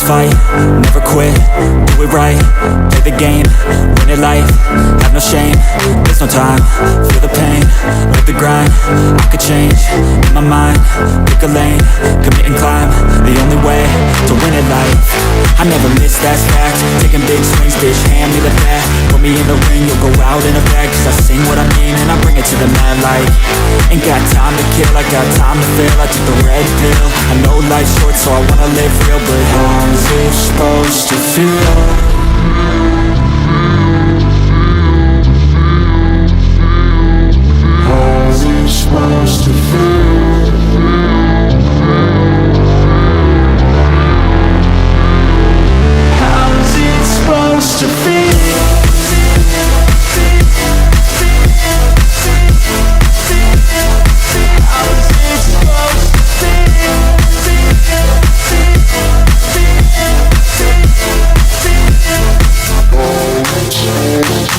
fight, never quit, do it right, play the game, win it life, have no shame, there's no time, feel the pain, live the grind, I could change, in my mind, pick a lane, commit and climb, the only way to win it life, I never miss, that's fact, taking big swings, bitch, hand me the bat, put me in the ring, you'll go out in a bag, cause I sing what I mean and I bring it to the mad light, ain't got time to kill, I got time to feel, I took the red pill, I know life's short so I wanna live real, but how's it supposed to feel? How's it supposed to feel? How's it supposed to feel?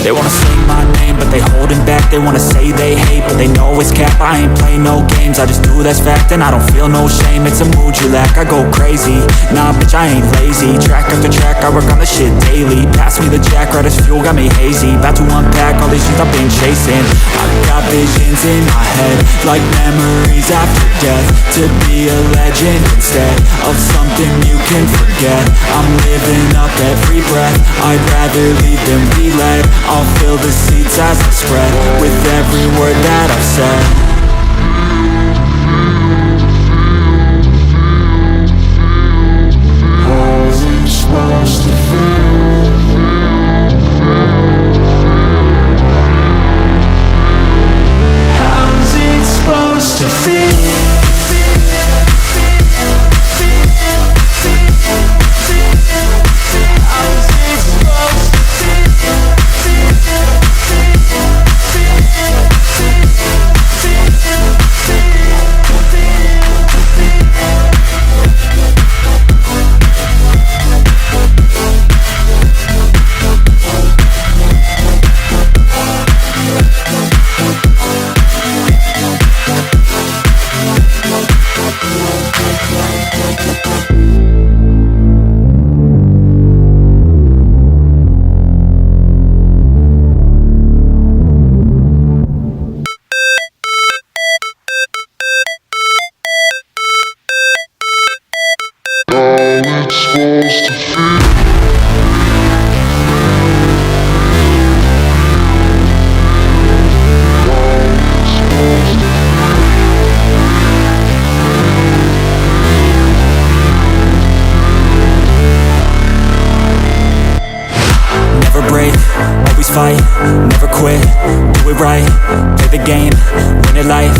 They wanna say my name, but they holding back. They wanna say they hate, but they know it's cap. I ain't play no games, I just do that's fact. And I don't feel no shame, it's a mood you lack. I go crazy, nah bitch I ain't lazy. Track after track, I work on the shit daily. Pass me the jack, right as fuel, got me hazy. About to unpack all these shit I've been chasing. I've got visions in my head, like memories after death. To be a legend instead of something you can forget. I'm living up every breath, I'd rather lead than be led. I'll fill the seats as I spread with every word that I've said. How's it supposed to feel? How's it supposed to feel? Fight, never quit, do it right, play the game, win it life,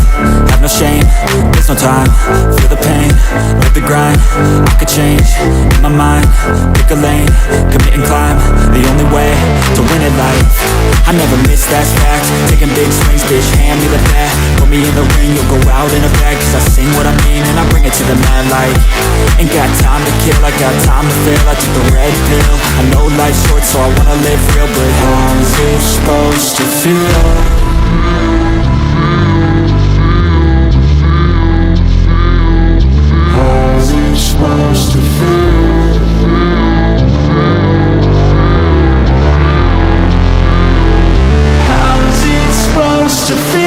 have no shame, there's no time, feel the pain, live the grind, I could change, in my mind, pick a lane, commit and climb, the only way to win it life, I never miss, that's fact, taking big swings, bitch, hand me the bat, put me in the ring, you'll go out in a bag, cause I sing what I mean and I bring it to the mad light, ain't got time to kill, I got time to feel, I took the red pill, I know life's short so I wanna live real, but how's it supposed to feel? How's it supposed to feel? How's it supposed to feel?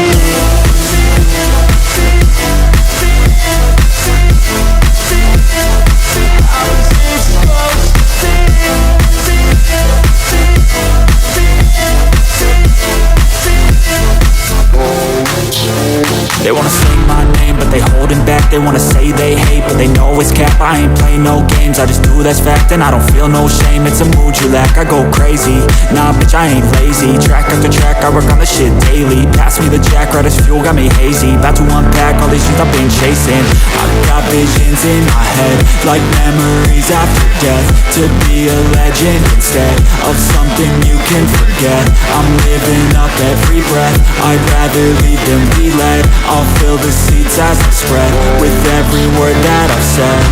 They wanna say my name, but they holding back. They wanna say they hate, but they know it's cap. I ain't play no games, I just do that's fact. And I don't feel no shame, it's a mood you lack. I go crazy, nah bitch I ain't lazy. Track after track, I work on the shit daily. Pass me the jack, right as fuel, got me hazy. About to unpack all these shit I've been chasing. I've got visions in my head, like memories after death. To be a legend instead of something you can forget. I'm living up every breath, I'd rather lead than be led. I'll fill the seats as I spread with every word that I've said.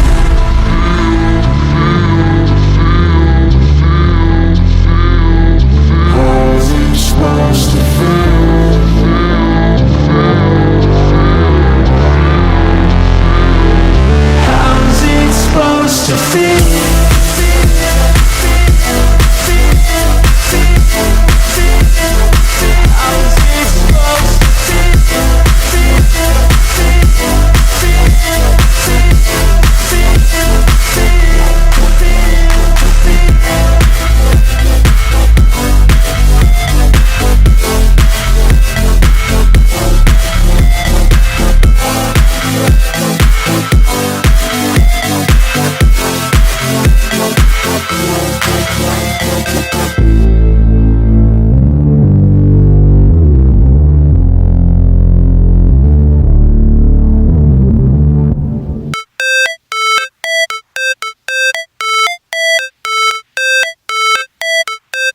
How's it supposed to feel? How's it supposed to feel?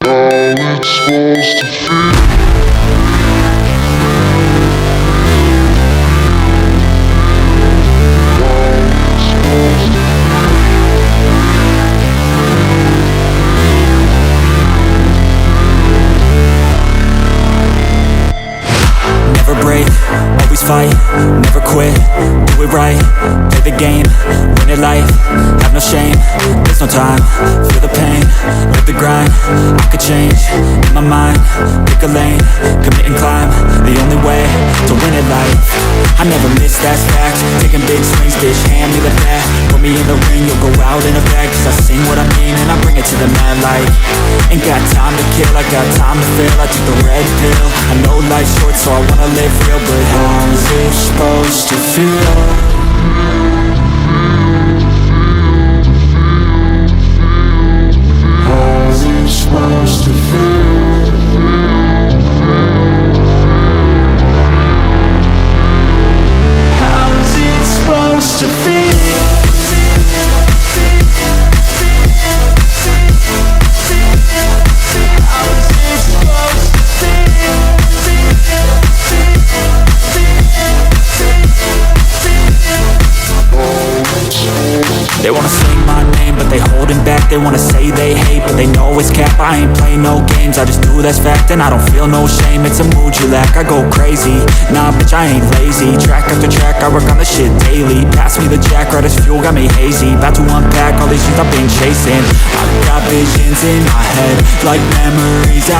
how it's supposed to feel. Never break, always fight, never quit, do it right, play the game, win it life, have no shame, there's no time, feel the pain, live the grind, I could change, in my mind, pick a lane, commit and climb, the only way to win it life, I never miss, that's fact, taking big swings, bitch, hand me the bat, put me in the ring, you'll go out in a bag, cause I sing what I mean and I bring it to the mad light, ain't got time to kill, I got time to feel, I took the red pill, I know life's short so I wanna live real, but how's it supposed to feel? How's it supposed to feel? How's it supposed to feel? They wanna sing my name, but they holding back. They wanna say they hate, but they know it's cap. I ain't play no games, I just do that's fact. And I don't feel no shame, it's a mood you lack. I go crazy, nah bitch I ain't lazy. Track after track, I work on the shit daily. Pass me the jack, right as fuel, got me hazy. About to unpack all these things I've been chasing. I've got visions in my head, like memories